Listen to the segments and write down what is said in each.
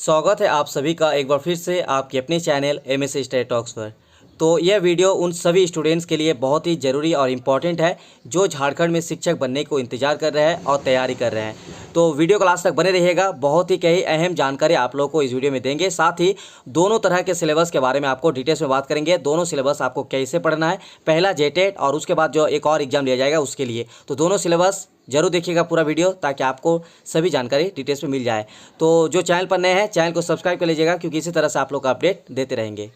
स्वागत है आप सभी का एक बार फिर से आपके अपने चैनल एमएस स्टडी टॉक्स पर। तो यह वीडियो उन सभी स्टूडेंट्स के लिए बहुत ही ज़रूरी और इम्पॉर्टेंट है जो झारखंड में शिक्षक बनने को इंतज़ार कर रहे हैं और तैयारी कर रहे हैं। तो वीडियो को लास्ट तक बने रहिएगा, बहुत ही कई अहम जानकारी आप लोगों को इस वीडियो में देंगे। साथ ही दोनों तरह के सिलेबस के बारे में आपको डिटेल्स में बात करेंगे। दोनों सिलेबस आपको कैसे पढ़ना है, पहला जेटेट और उसके बाद जो एक और एग्जाम लिया जाएगा उसके लिए। तो दोनों सिलेबस जरूर देखिएगा पूरा वीडियो, ताकि आपको सभी जानकारी डिटेल्स में मिल जाए। तो जो चैनल पर नए हैं चैनल को सब्सक्राइब कर लीजिएगा, क्योंकि इसी तरह से आप लोग का अपडेट देते रहेंगे।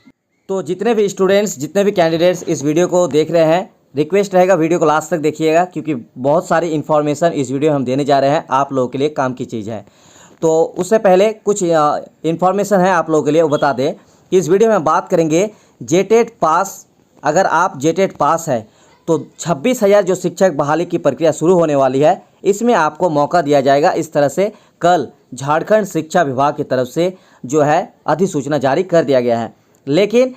तो जितने भी स्टूडेंट्स, जितने भी कैंडिडेट्स इस वीडियो को देख रहे हैं, रिक्वेस्ट रहेगा वीडियो को लास्ट तक देखिएगा, क्योंकि बहुत सारी इन्फॉर्मेशन इस वीडियो में हम देने जा रहे हैं, आप लोगों के लिए काम की चीज़ है। तो उससे पहले कुछ इन्फॉर्मेशन है आप लोगों के लिए, वो बता दें कि इस वीडियो में हम बात करेंगे जेटेट पास। अगर आप जेटेट पास है तो 26,000 जो शिक्षक बहाली की प्रक्रिया शुरू होने वाली है, इसमें आपको मौका दिया जाएगा। इस तरह से कल झारखंड शिक्षा विभाग की तरफ से जो है अधिसूचना जारी कर दिया गया है। लेकिन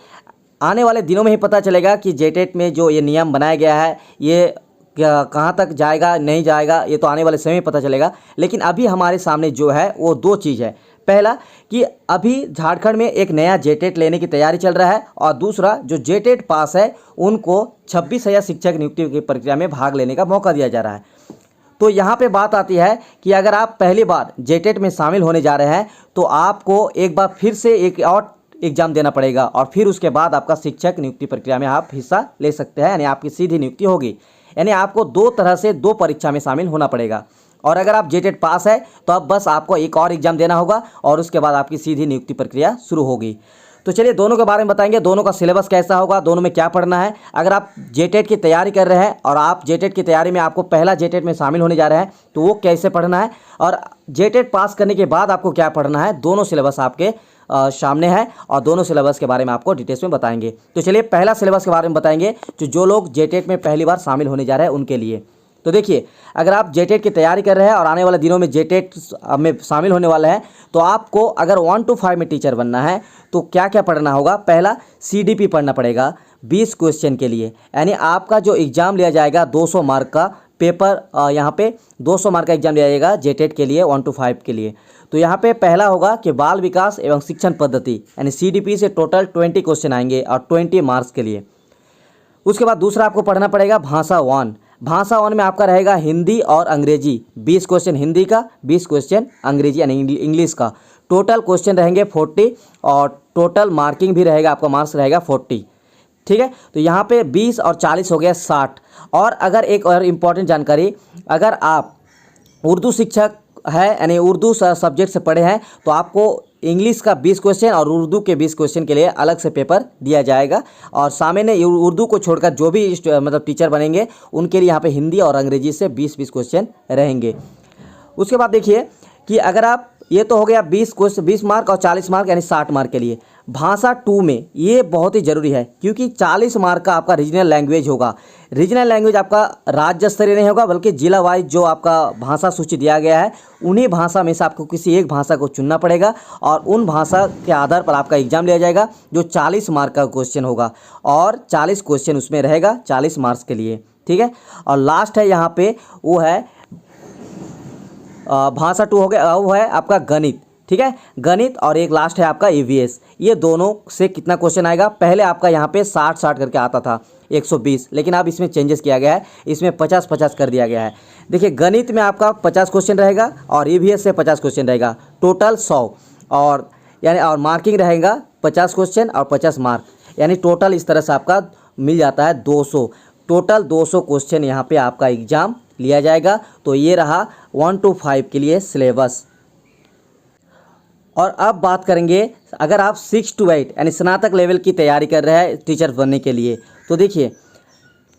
आने वाले दिनों में ही पता चलेगा कि जेटेट में जो ये नियम बनाया गया है ये कहाँ तक जाएगा नहीं जाएगा, ये तो आने वाले समय में पता चलेगा। लेकिन अभी हमारे सामने जो है वो दो चीज़ है। पहला कि अभी झारखंड में एक नया जेटेट लेने की तैयारी चल रहा है, और दूसरा जो जेटेट पास है उनको 26,000 शिक्षक नियुक्ति की प्रक्रिया में भाग लेने का मौका दिया जा रहा है। तो यहाँ पे बात आती है कि अगर आप पहली बार जेटेट में शामिल होने जा रहे हैं तो आपको एक बार फिर से एक और एग्ज़ाम देना पड़ेगा, और फिर उसके बाद आपका शिक्षक नियुक्ति प्रक्रिया में आप हिस्सा ले सकते हैं, यानी आपकी सीधी नियुक्ति होगी। यानी आपको दो तरह से दो परीक्षा में शामिल होना पड़ेगा। और अगर आप जेटेट पास है तो अब बस आपको एक और एग्ज़ाम देना होगा, और उसके बाद आपकी सीधी नियुक्ति प्रक्रिया शुरू होगी। तो चलिए दोनों के बारे में बताएंगे, दोनों का सिलेबस कैसा होगा, दोनों में क्या पढ़ना है। अगर आप जेटेट की तैयारी कर रहे हैं और आप जेटेट की तैयारी में आपको पहला जेटेट में शामिल होने जा रहे हैं तो वो कैसे पढ़ना है, और जेटेट पास करने के बाद आपको क्या पढ़ना है, दोनों सिलेबस आपके सामने है, और दोनों सिलेबस के बारे में आपको डिटेल्स में बताएंगे। तो चलिए पहला सिलेबस के बारे में बताएंगे, जो लोग जेटेट में पहली बार शामिल होने जा रहे हैं उनके लिए। तो देखिए, अगर आप जेटेट की तैयारी कर रहे हैं और आने वाले दिनों में जेटेट में शामिल होने वाले हैं, तो आपको अगर 1 to 5 में टीचर बनना है तो क्या क्या पढ़ना होगा। पहला CDP पढ़ना पड़ेगा 20 क्वेश्चन के लिए, यानी आपका जो एग्ज़ाम लिया जाएगा 200 मार्क का पेपर, यहाँ पे 200 मार्क का एग्जाम लिया जाएगा जेटेट के लिए 1 to 5 के लिए। तो यहाँ पे पहला होगा कि बाल विकास एवं शिक्षण पद्धति, यानी CDP से टोटल 20 क्वेश्चन आएंगे और 20 मार्क्स के लिए। उसके बाद दूसरा आपको पढ़ना पड़ेगा भाषा 1। भाषा 1 में आपका रहेगा हिंदी और अंग्रेजी, 20 क्वेश्चन हिंदी का, 20 क्वेश्चन अंग्रेजी यानी इंग्लिश का। टोटल क्वेश्चन रहेंगे 40, और टोटल मार्किंग भी रहेगा, आपका मार्क्स रहेगा 40। ठीक है, तो यहाँ पे 20 और 40 हो गया 60। और अगर एक और इम्पॉर्टेंट जानकारी, अगर आप उर्दू शिक्षक है यानी उर्दू सब्जेक्ट से पढ़े हैं तो आपको इंग्लिश का 20 क्वेश्चन और उर्दू के 20 क्वेश्चन के लिए अलग से पेपर दिया जाएगा। और सामान्य उर्दू को छोड़कर जो भी मतलब टीचर बनेंगे उनके लिए यहाँ पे हिंदी और अंग्रेजी से 20-20 क्वेश्चन रहेंगे। उसके बाद देखिए कि अगर आप, ये तो हो गया 20 मार्क और 40 मार्क यानी 60 मार्क के लिए। भाषा 2 में ये बहुत ही ज़रूरी है, क्योंकि 40 मार्क का आपका रीजनल लैंग्वेज होगा। रीजनल लैंग्वेज आपका राज्य स्तरीय नहीं होगा, बल्कि जिला वाइज जो आपका भाषा सूची दिया गया है उन्हीं भाषा में से आपको किसी एक भाषा को चुनना पड़ेगा, और उन भाषा के आधार पर आपका एग्ज़ाम लिया जाएगा, जो 40 मार्क का क्वेश्चन होगा, और 40 क्वेश्चन उसमें रहेगा 40 मार्क्स के लिए। ठीक है, और लास्ट है यहाँ पे वो है भाषा 2 हो गया, वो है आपका गणित। ठीक है, गणित, और एक लास्ट है आपका EVS। ये दोनों से कितना क्वेश्चन आएगा, पहले आपका यहाँ पे 60 करके आता था 120, लेकिन अब इसमें चेंजेस किया गया है, इसमें 50-50 कर दिया गया है। देखिए, गणित में आपका 50 क्वेश्चन रहेगा और EVS से 50 क्वेश्चन रहेगा, टोटल 100, और यानी और मार्किंग रहेगा 50 क्वेश्चन और 50 मार्क, यानी टोटल इस तरह से आपका मिल जाता है 200। टोटल 200 क्वेश्चन यहाँ पे आपका एग्ज़ाम लिया जाएगा। तो ये रहा 1 to 5 के लिए सिलेबस। और अब बात करेंगे, अगर आप 6 to 8 यानी स्नातक लेवल की तैयारी कर रहे हैं टीचर बनने के लिए, तो देखिए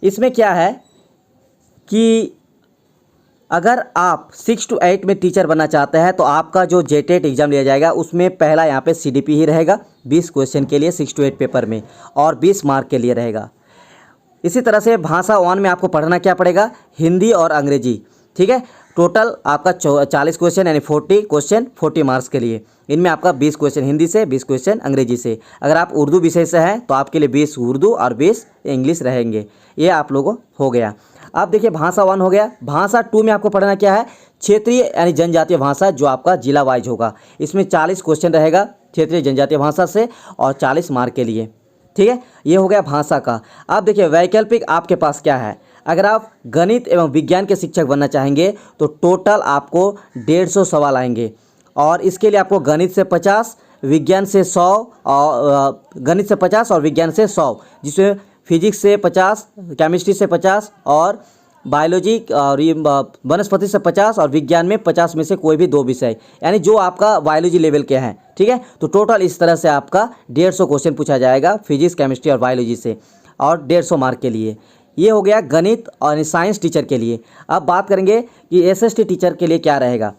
इसमें क्या है कि अगर आप 6 to 8 में टीचर बनना चाहते हैं तो आपका जो जेटेट एग्ज़ाम लिया जाएगा उसमें पहला यहाँ पे CDP ही रहेगा 20 क्वेश्चन के लिए 6 to 8 पेपर में, और 20 मार्क के लिए रहेगा। इसी तरह से भाषा 1 में आपको पढ़ना क्या पड़ेगा, हिंदी और अंग्रेजी। ठीक है, टोटल आपका 40 क्वेश्चन यानी 40 क्वेश्चन 40 मार्क्स के लिए। इनमें आपका 20 क्वेश्चन हिंदी से, 20 क्वेश्चन अंग्रेजी से। अगर आप उर्दू विषय से हैं तो आपके लिए 20 उर्दू और 20 इंग्लिश रहेंगे। ये आप लोगों हो गया। अब देखिए भाषा 1 हो गया। भाषा 2 में आपको पढ़ना क्या है, क्षेत्रीय यानी जनजातीय भाषा, जो आपका जिला वाइज होगा। इसमें 40 क्वेश्चन रहेगा क्षेत्रीय जनजातीय भाषा से और 40 मार्क के लिए। ठीक है, ये हो गया भाषा का। अब देखिए वैकल्पिक आपके पास क्या है, अगर आप गणित एवं विज्ञान के शिक्षक बनना चाहेंगे तो टोटल आपको 150 सवाल आएंगे और इसके लिए आपको गणित से 50, विज्ञान से 100 और गणित से 50 और विज्ञान से 100, जिसमें फिजिक्स से 50, केमिस्ट्री से 50 और बायोलॉजी और वनस्पति से 50 और विज्ञान में 50 में से कोई भी 2 विषय, यानी जो आपका बायोलॉजी लेवल के हैं। ठीक है, तो टोटल इस तरह से आपका 150 क्वेश्चन पूछा जाएगा फिजिक्स, केमिस्ट्री और बायोलॉजी से, और 150 मार्क के लिए। ये हो गया गणित और साइंस टीचर के लिए। अब बात करेंगे कि एसएसटी टीचर के लिए क्या रहेगा।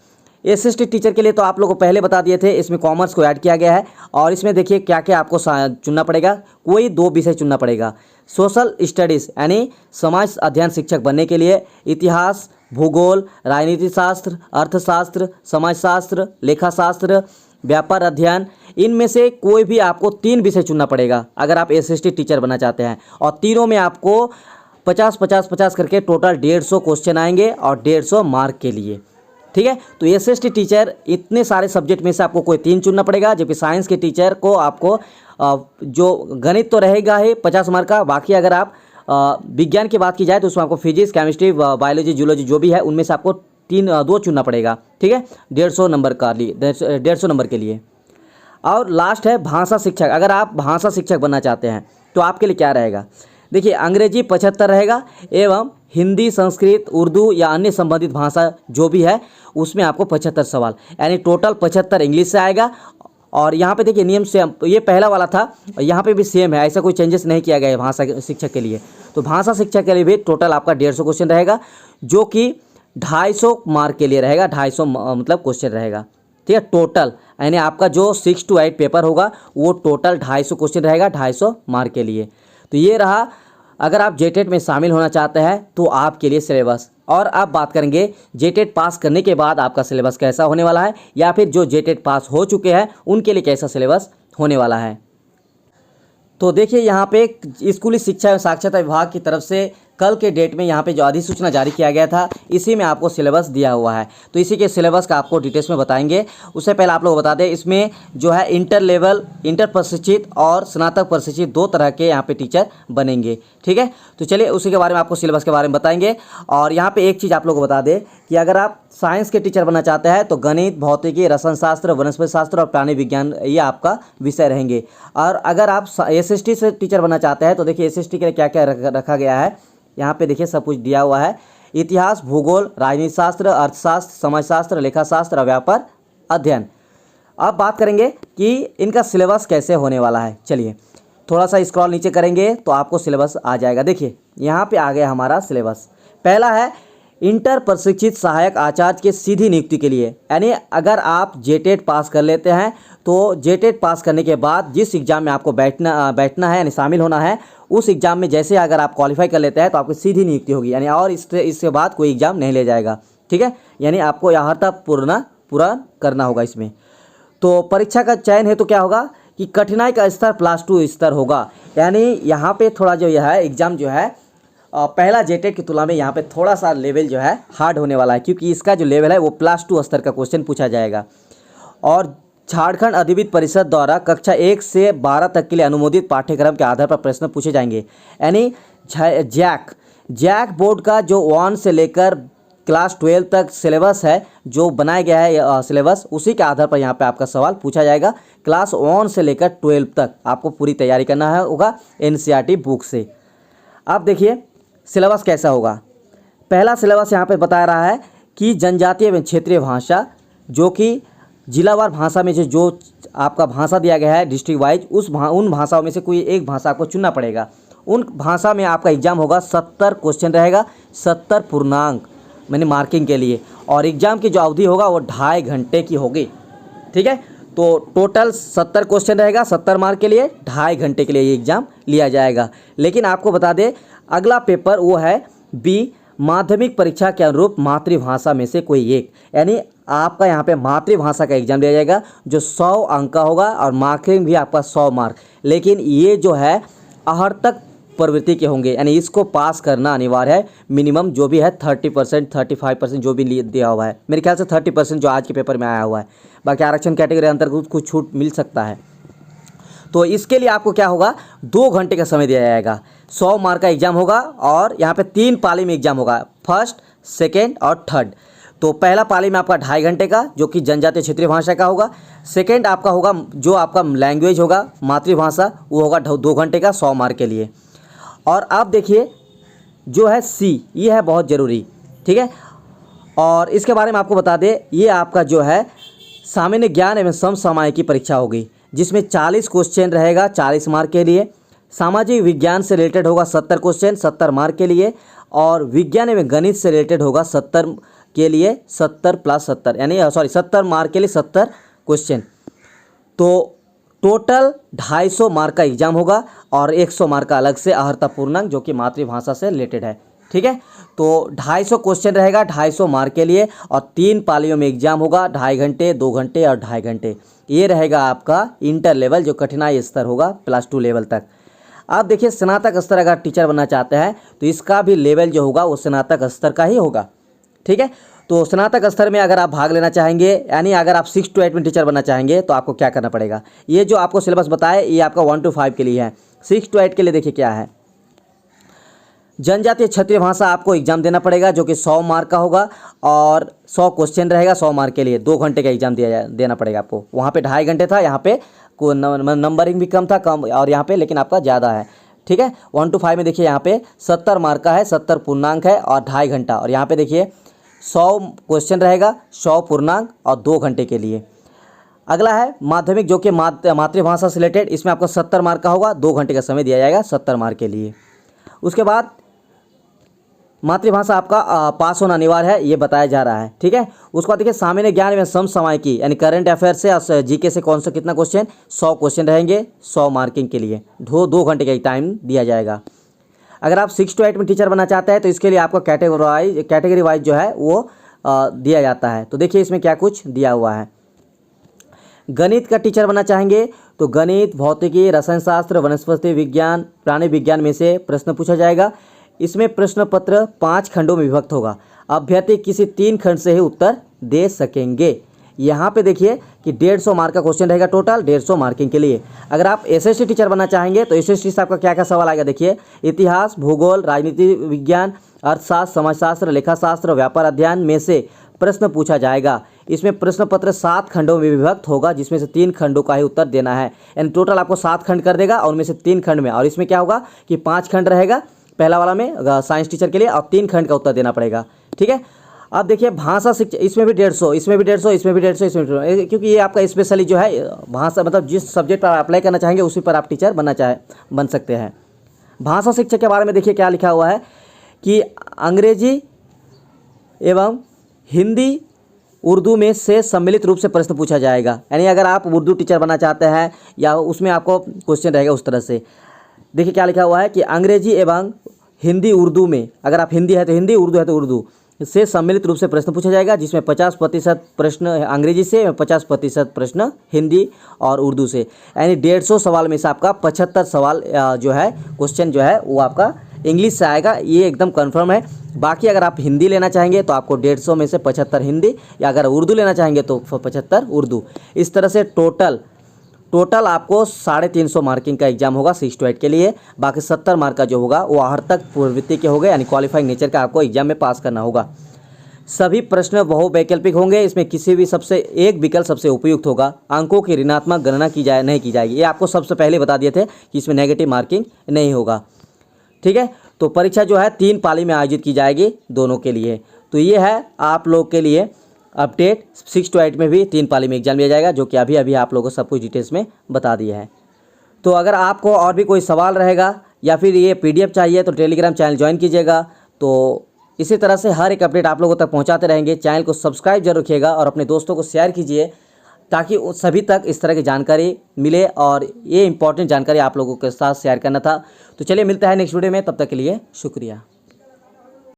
एसएसटी टीचर के लिए तो आप लोगों को पहले बता दिए थे, इसमें कॉमर्स को ऐड किया गया है और इसमें देखिए क्या क्या आपको चुनना पड़ेगा, कोई 2 विषय चुनना पड़ेगा। सोशल स्टडीज़ यानी समाज अध्ययन शिक्षक बनने के लिए इतिहास, भूगोल, राजनीति शास्त्र, अर्थशास्त्र, समाजशास्त्र, लेखाशास्त्र, व्यापार अध्ययन, इनमें से कोई भी आपको 3 विषय चुनना पड़ेगा अगर आप एसएसटी टीचर बनना चाहते हैं, और तीनों में आपको 50-50-50 करके टोटल 150 क्वेश्चन आएंगे और 150 मार्क के लिए। ठीक है, तो एसएसटी टीचर इतने सारे सब्जेक्ट में से आपको कोई 3 चुनना पड़ेगा, जबकि साइंस के टीचर को आपको जो गणित तो रहेगा ही 50 मार्क का, बाकी अगर आप विज्ञान की बात की जाए तो उसमें आपको फिजिक्स, केमिस्ट्री, बायोलॉजी, जूलॉजी जो भी है उनमें से आपको 2 चुनना पड़ेगा। ठीक है, 150 नंबर का लिए 150 नंबर के लिए। और लास्ट है भाषा शिक्षक। अगर आप भाषा शिक्षक बनना चाहते हैं तो आपके लिए क्या रहेगा, देखिए अंग्रेजी 75 रहेगा एवं हिंदी, संस्कृत, उर्दू या अन्य संबंधित भाषा जो भी है उसमें आपको 75 सवाल, यानी टोटल 75 इंग्लिश से आएगा। और यहाँ पे देखिए नियम सेम, ये पहला वाला था, यहाँ पे भी सेम है, ऐसा कोई चेंजेस नहीं किया गया है भाषा शिक्षक के लिए। तो भाषा शिक्षक के लिए भी टोटल आपका 150 क्वेश्चन रहेगा, जो कि 250 मार्क के लिए रहेगा, 250 मतलब क्वेश्चन रहेगा। ठीक है, टोटल यानी आपका जो 6 to 8 पेपर होगा वो टोटल 250 क्वेश्चन रहेगा, 250 मार्क के लिए। तो ये रहा, अगर आप जेटेट में शामिल होना चाहते हैं तो आपके लिए सिलेबस। और अब बात करेंगे जेटेट पास करने के बाद आपका सिलेबस कैसा होने वाला है, या फिर जो जेटेट पास हो चुके हैं उनके लिए कैसा सिलेबस होने वाला है। तो देखिए यहाँ पे स्कूली शिक्षा एवं साक्षरता विभाग की तरफ से कल के डेट में यहाँ पे जो अधिसूचना जारी किया गया था, इसी में आपको सिलेबस दिया हुआ है। तो इसी के सिलेबस का आपको डिटेल्स में बताएंगे। उससे पहले आप लोग बता दें, इसमें जो है इंटर लेवल, इंटर प्रशिक्षित और स्नातक प्रशिक्षित 2 तरह के यहाँ पे टीचर बनेंगे। ठीक है, तो चलिए उसी के बारे में आपको सिलेबस के बारे में बताएंगे। और यहाँ पर एक चीज़ आप लोग को बता दें कि अगर आप साइंस के टीचर बनना चाहते हैं तो गणित, भौतिकी, रसायन शास्त्र, वनस्पति शास्त्र और प्राणी विज्ञान ये आपका विषय रहेंगे। और अगर आप एसएसटी से टीचर बनना चाहते हैं तो देखिए एसएसटी के लिए क्या क्या रखा गया है, यहाँ पे देखिए सब कुछ दिया हुआ है। इतिहास, भूगोल, राजनीति शास्त्र, अर्थशास्त्र, समाजशास्त्र, लेखाशास्त्र और व्यापार अध्ययन। अब बात करेंगे कि इनका सिलेबस कैसे होने वाला है। चलिए थोड़ा सा स्क्रॉल नीचे करेंगे तो आपको सिलेबस आ जाएगा। देखिए यहाँ पे आ गया हमारा सिलेबस। पहला है इंटर प्रशिक्षित सहायक आचार्य की सीधी नियुक्ति के लिए, यानी अगर आप जेटेट पास कर लेते हैं तो जेटेट पास करने के बाद जिस एग्ज़ाम में आपको बैठना है यानी शामिल होना है, उस एग्ज़ाम में जैसे अगर आप क्वालिफाई कर लेते हैं तो आपकी सीधी नियुक्ति होगी, यानी और इसके बाद कोई एग्ज़ाम नहीं ले जाएगा। ठीक है, यानी आपको अर्हता पूरा करना होगा इसमें। तो परीक्षा का चयन है तो क्या होगा कि कठिनाई का स्तर +2 स्तर होगा, यानी यहाँ पे थोड़ा जो यह है एग्ज़ाम जो है पहला जेटेट की तुलना में यहाँ पे थोड़ा सा लेवल जो है हार्ड होने वाला है, क्योंकि इसका जो लेवल है वो +2 स्तर का क्वेश्चन पूछा जाएगा। और झारखंड अधिविद्य परिषद द्वारा कक्षा 1 से 12 तक के लिए अनुमोदित पाठ्यक्रम के आधार पर प्रश्न पूछे जाएंगे, यानी जैक बोर्ड का जो 1 से लेकर क्लास 12 तक सिलेबस है, जो बनाया गया है सिलेबस, उसी के आधार पर यहाँ पे आपका सवाल पूछा जाएगा। क्लास 1 से लेकर 12 तक आपको पूरी तैयारी करना होगा एनसीईआरटी बुक से। अब देखिए सिलेबस कैसा होगा। पहला सिलेबस यहाँ पे बता रहा है कि जनजातीय एवं क्षेत्रीय भाषा, जो कि जिलावार भाषा में जो आपका भाषा दिया गया है डिस्ट्रिक्ट वाइज, उन भाषाओं में से कोई एक भाषा आपको चुनना पड़ेगा। उन भाषा में आपका एग्ज़ाम होगा, 70 क्वेश्चन रहेगा, 70 पूर्णांक मैंने मार्किंग के लिए, और एग्ज़ाम की जो अवधि होगा वो 2.5 घंटे की होगी। ठीक है, तो टोटल 70 क्वेश्चन रहेगा, 70 मार्क के लिए, 2.5 घंटे के लिए ये एग्ज़ाम लिया जाएगा। लेकिन आपको बता दें अगला पेपर वो है बी, माध्यमिक परीक्षा के अनुरूप मातृभाषा में से कोई एक, यानी आपका यहाँ पे मातृभाषा का एग्जाम दिया जाएगा जो 100 अंक का होगा और मार्किंग भी आपका 100 मार्क। लेकिन ये जो है 68 प्रवृत्ति के होंगे, यानी इसको पास करना अनिवार्य है। मिनिमम जो भी है 30%, 35% जो भी दिया हुआ है, मेरे ख्याल से 30% जो आज के पेपर में आया हुआ है। बाकी आरक्षण कैटेगरी अंतर्गत कुछ छूट मिल सकता है। तो इसके लिए आपको क्या होगा, 2 घंटे का समय दिया जाएगा। 100 मार्क का एग्जाम होगा और यहाँ पे 3 पाली में एग्जाम होगा, फर्स्ट, सेकेंड और थर्ड। तो पहला पाली में आपका 2.5 घंटे का जो कि जनजातीय क्षेत्रीय भाषा का होगा। सेकेंड आपका होगा जो आपका लैंग्वेज होगा मातृभाषा, वो होगा 2 घंटे का 100 मार्क के लिए। और अब देखिए जो है सी, ये है बहुत ज़रूरी, ठीक है। और इसके बारे में आपको बता दें, ये आपका जो है सामान्य ज्ञान एवं समसामयिक की परीक्षा होगी, जिसमें 40 क्वेश्चन रहेगा 40 मार्क के लिए। सामाजिक विज्ञान से रिलेटेड होगा 70 क्वेश्चन 70 मार्क के लिए। और विज्ञान एवं गणित से रिलेटेड होगा 70 के लिए 70 + 70, यानी 70 मार्क के लिए 70 क्वेश्चन। तो टोटल 250 मार्क का एग्जाम होगा और 100 मार्क का अलग से अहर्ता पूर्णांक जो कि मातृभाषा से रिलेटेड है, ठीक है। तो 250 क्वेश्चन रहेगा 250 मार्क के लिए और 3 पालियों में एग्जाम होगा, 2.5 घंटे, 2 घंटे और 2.5 घंटे। ये रहेगा आपका इंटर लेवल जो कठिनाई स्तर होगा +2 लेवल तक। आप देखिए स्नातक स्तर अगर टीचर बनना चाहते हैं तो इसका भी लेवल जो होगा वो स्नातक स्तर का ही होगा, ठीक है। तो स्नातक स्तर में अगर आप भाग लेना चाहेंगे, यानी अगर आप 6 to 8 में टीचर बनना चाहेंगे तो आपको क्या करना पड़ेगा। ये जो आपको सिलेबस बताए ये आपका 1 to 5 के लिए है। 6 to 8 के लिए देखिए क्या है, जनजातीय क्षेत्रीय भाषा आपको एग्जाम देना पड़ेगा जो कि 100 मार्क का होगा और 100 क्वेश्चन रहेगा 100 मार्क के लिए। 2 घंटे का एग्जाम देना पड़ेगा आपको। वहाँ पे 2.5 घंटे था, यहाँ पे नंबरिंग भी कम था और यहाँ पे लेकिन आपका ज़्यादा है, ठीक है। 1 to 5 में देखिए यहाँ पे 70 मार्क का है, 70 पूर्णांक है और 2.5 घंटा। और यहाँ पे देखिए 100 क्वेश्चन रहेगा 100 पूर्णांक और 2 घंटे के लिए। अगला है माध्यमिक जो कि मातृभाषा से रिलेटेड, इसमें आपको 70 मार्क का होगा, 2 घंटे का समय दिया जाएगा 70 मार्क के लिए। उसके बाद मातृभाषा आपका पास होना अनिवार्य है, ये बताया जा रहा है, ठीक है। उसके बाद देखिए सामान्य ज्ञान एवं समसामयिकी यानी करंट अफेयर से और जीके से कौन सा कितना क्वेश्चन, 100 क्वेश्चन रहेंगे 100 मार्किंग के लिए। 2 घंटे का टाइम दिया जाएगा। अगर आप 6 to 8 में टीचर बनना चाहते हैं तो इसके लिए आपको कैटेगरी वाइज जो है वो दिया जाता है। तो देखिए इसमें क्या कुछ दिया हुआ है। गणित का टीचर बनना चाहेंगे तो गणित, भौतिकी, रसायन शास्त्र, वनस्पति विज्ञान, प्राणी विज्ञान में से प्रश्न पूछा जाएगा। इसमें प्रश्न पत्र 5 खंडों में विभक्त होगा। अभ्यर्थी किसी 3 खंड से ही उत्तर दे सकेंगे। यहाँ पे देखिए कि 150 मार्क का क्वेश्चन रहेगा टोटल, 150 मार्किंग के लिए। अगर आप एसएसटी टीचर बनना चाहेंगे तो एसएसटी से आपका क्या क्या सवाल आएगा, देखिए इतिहास, भूगोल, राजनीति विज्ञान, अर्थशास्त्र, समाजशास्त्र, लेखाशास्त्र, व्यापार अध्ययन में से प्रश्न पूछा जाएगा। इसमें प्रश्न पत्र 7 खंडों में विभक्त होगा, जिसमें से 3 खंडों का ही उत्तर देना है। यानी टोटल आपको 7 खंड कर देगा और उनमें से 3 खंड में, और इसमें क्या होगा कि 5 खंड रहेगा पहला वाला में साइंस टीचर के लिए और 3 खंड का उत्तर देना पड़ेगा, ठीक है। अब देखिए भाषा शिक्षा, इसमें भी 150, इसमें भी 150, इसमें भी 150, इसमें भी 150, क्योंकि ये आपका स्पेशली जो है भाषा, मतलब जिस सब्जेक्ट पर आप अप्लाई करना चाहेंगे उसी पर आप टीचर बन सकते हैं। भाषा शिक्षा के बारे में देखिए क्या लिखा हुआ है कि अंग्रेजी एवं हिंदी उर्दू में से सम्मिलित रूप से प्रश्न पूछा जाएगा। यानी अगर आप उर्दू टीचर बनना चाहते हैं या उसमें आपको क्वेश्चन रहेगा उस तरह से। देखिए क्या लिखा हुआ है कि अंग्रेजी एवं हिंदी उर्दू में, अगर आप हिंदी है तो हिंदी, उर्दू है तो उर्दू से सम्मिलित रूप से प्रश्न पूछा जाएगा, जिसमें 50% प्रश्न अंग्रेजी से, 50% प्रश्न हिंदी और उर्दू से। यानी 150 सवाल में से आपका 75 सवाल जो है क्वेश्चन जो है वो आपका इंग्लिश से आएगा, ये एकदम कंफर्म है। बाकी अगर आप हिंदी लेना चाहेंगे तो आपको 150 में से 75 हिंदी, या अगर उर्दू लेना चाहेंगे तो 75 उर्दू। इस तरह से टोटल आपको 350 मार्किंग का एग्जाम होगा 6 to 8 के लिए। बाकी 70 मार्क का जो होगा वो अहर्तक प्रवृत्ति के होंगे, यानी क्वालिफाइंग नेचर का आपको एग्जाम में पास करना होगा। सभी प्रश्न बहुवैकल्पिक होंगे, इसमें किसी भी सबसे एक विकल्प सबसे उपयुक्त होगा। अंकों की ऋणात्मक गणना नहीं की जाएगी, ये आपको सबसे पहले बता दिए थे कि इसमें नेगेटिव मार्किंग नहीं होगा, ठीक है। तो परीक्षा जो है 3 पाली में आयोजित की जाएगी दोनों के लिए। तो ये है आप लोग के लिए अपडेट। 6 to 8 में भी 3 पाली में एग्जाम लिया जाएगा, जो कि अभी आप लोगों को सब कुछ डिटेल्स में बता दिया है। तो अगर आपको और भी कोई सवाल रहेगा या फिर ये PDF चाहिए तो टेलीग्राम चैनल ज्वाइन कीजिएगा। तो इसी तरह से हर एक अपडेट आप लोगों तक पहुंचाते रहेंगे। चैनल को सब्सक्राइब जरूर रखिएगा और अपने दोस्तों को शेयर कीजिए, ताकि सभी तक इस तरह की जानकारी मिले, और ये इंपॉर्टेंट जानकारी आप लोगों के साथ शेयर करना था। तो चलिए मिलता है नेक्स्ट वीडियो में, तब तक के लिए शुक्रिया।